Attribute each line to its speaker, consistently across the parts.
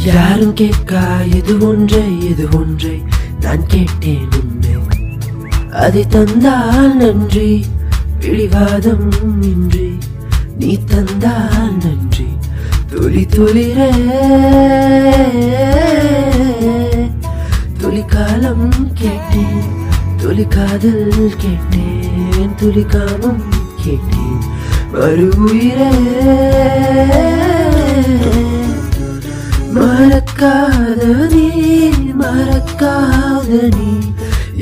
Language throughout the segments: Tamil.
Speaker 1: யாரும் கேட்கா எது ஒன்றை நான் கேட்டேன் உன்னை அதை தந்தால் நன்றி பிடிவாதம் இன்றி நீ தந்தால் நன்றி துளி துளிரே துளி காலம் கேட்டேன் துளி காதல் கேட்டேன் துளி காமம் கேட்டேன் மறு உயிரே மறக்காத நீ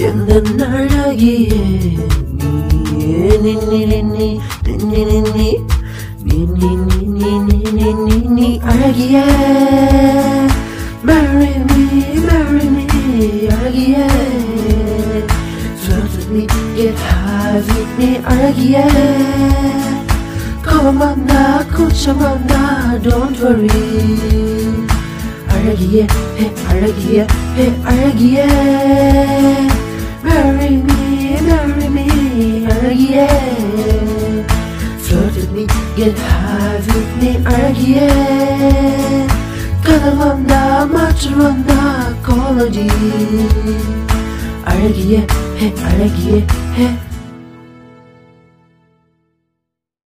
Speaker 1: எந்த அழகியே நீ அழகியே marry me அழகியே flirt with me get high with me அழகியே கோபமானா கூச்சமானா don't worry அழகியே hey அழகியே hey அழகியே marry me அழகியே flirt with me get high with me அழகியே கதல் வந்தா மாற்று வந்தா கோலடி அழகியே ஹே அழகியே ஹே